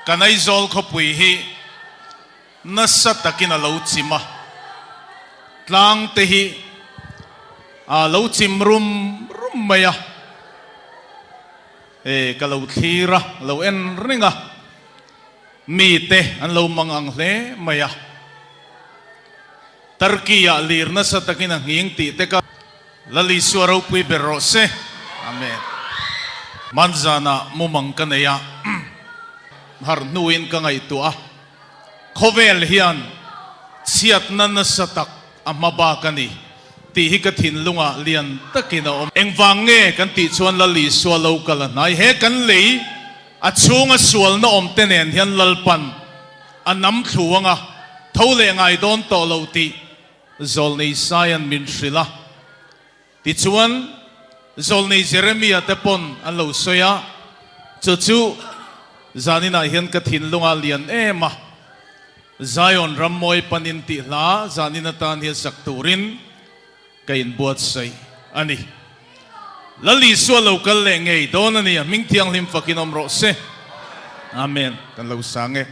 kanay zol ko pui hi nasa takin alo chima tlang te hi alo chim rum maya kalau thira lo en ringa mi te an lo mangang hle maya Turkiya lir nasa takin ang hing ti te ka lali suaraw pui berose amen manzana mumang kanaya har nuin ka ngay tua khovel hian siat na nasatak amabakani ti hikatin lunga lian takina engwang nge kan ti chuan lali swalo kalanai he kan lei achunga sual na tenen hian lalpan anam thuanga thole ngai don to lo ti zolnei sayan min shrila ti chuan zolnei Jeremia tepon an lo soya chu zanina hian kathin lunga lian ema Zion ramoy paninti la zanina tan hian sakturin kain buat say ani lali swalo kal le ngei don ani ming tiang lim fakinom ro se amen kan lo sange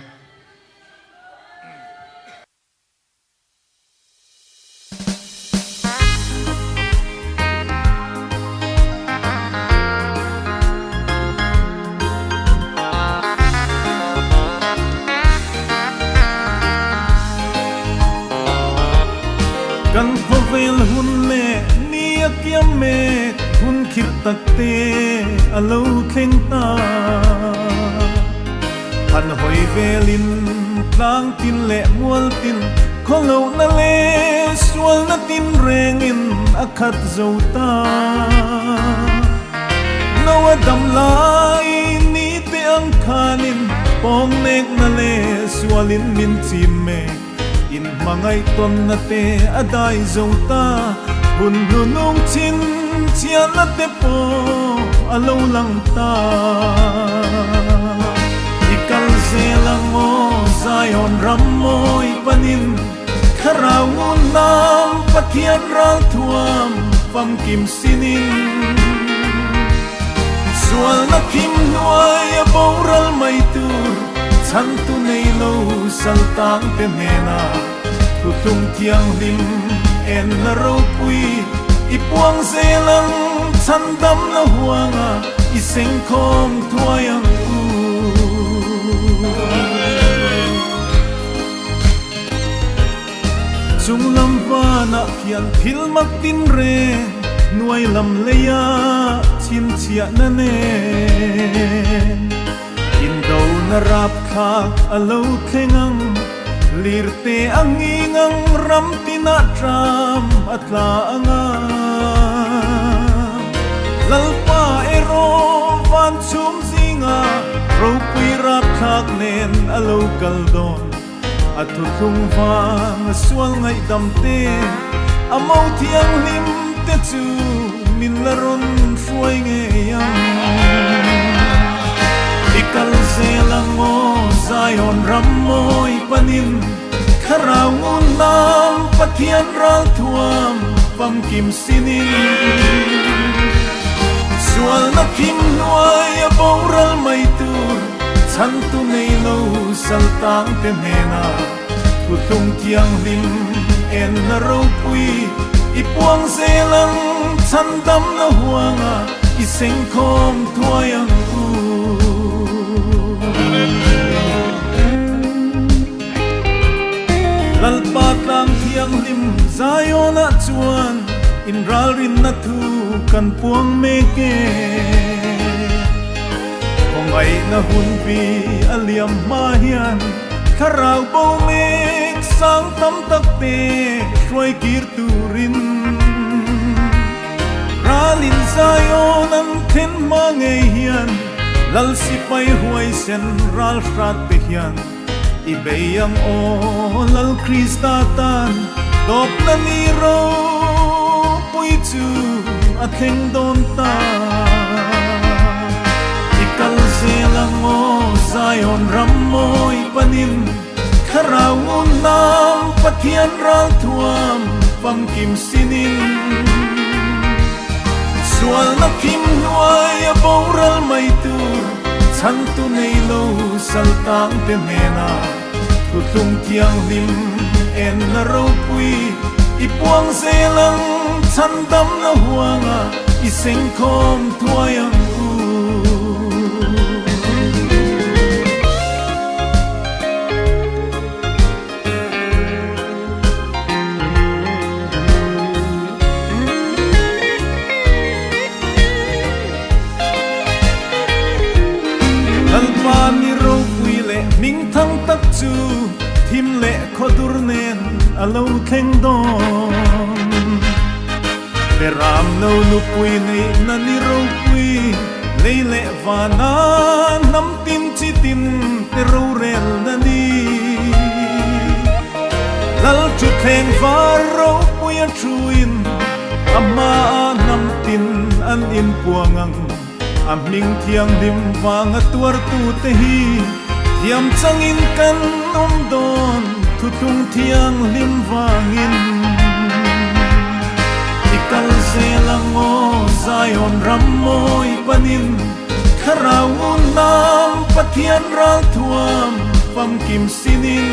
kan khovel hun le nia kiam me hun khir takte alo thleng ta han hoi velin tlang tin le mual tin kholo na le sual na tin rengin akhat zota nawa dam lai ni te ang khanin pong nek na le sualin min chime in mangay ton na te aday zota hun lunong chin chia na te po alaw lang ta ikal zelang mo Zion ramoy panin karawon ng patian ral tuam pamkim sinin sual na kim nuay aboral may tur santo nilo saltang temena tutung tiang lim en laro pui ipuang zelang sandam na huanga iseng kong tuayang u chung lam va na kian thil mak tin re nuai lam leya chin chia na ne Indo na rap khak alo khengang lirte angingang ram tinatram atla anga lalpa ero van chum zinga ropui rap khak nen alo kaldon atutung vang swal ngai damte amau thiang lim te chu min laron fuai nge yang ikal zelang mo Zion ramoy panin karawon ng patian ral tuam pamkim sinin sual na kim nuay aboral may tur santo nilo saltang temena tutung tiang lim en laro pui ipuang zelang sandam na huanga iseng kong tuayang lalpat lang tiang lim Zion at chuan inral rin na tu kan puang meke kung ay nahunpi aliam mahian karaw bo mek sang tam takte shuay kirturin ralin Zion ang ten mangahian lal sipay huay sen ral frat pehian Ibeyang olal kristatan Dok na niro puitu at hengdon ta Ikal zelang mo Zion ramoy panin Karawon ng patian ral tuam pamkim sinin sual na kim nuay aboral may tur ฉันตุในโลสัลตังเตเมนาทุตุงเทียงลิมเอ็นนรปุยอีปวงเซลังฉันดำละหัวงาอีเซ็งคอมทัวยังอูอัลปานิโรปุยเละมิงทั้งตักจูทิมเละขอดุรเนนอโลเข่งดอนเปรามโนลุปุยในนันนิโรปุยเลยเละวานาน้ำตินจิตินเตโรเรลนันดีลัลจุดแทงฟาโรปุยชูอินอามาน้ำตินอันอินปวงังอามิงเทียงดิมวางตัวตูเตฮียามจังอินกันดอนทุตุงเทียงลิมวางอินอิกัลเซลังโอซายอนรำโมยปนินขราวุนนามปะเทียนรักทวมฟัมกิมสินิน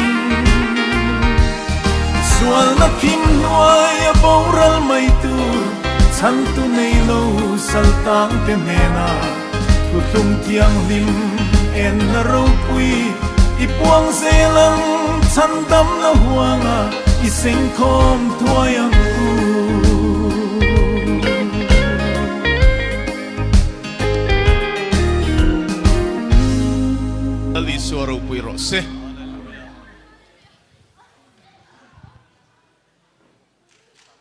ส่วนนักพิมพ์วายบอรัลไม่ตูฉันตุในโลสัลตังเตเมนาทุตุงเทียงลิมเอ็นนรปุยอีปวงเซลังฉันดำละหัวงาอีเซ็งคอมทัวยังอูAli suara upui rose.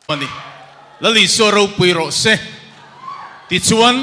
Mani. Lali suara upui rose. Tichuan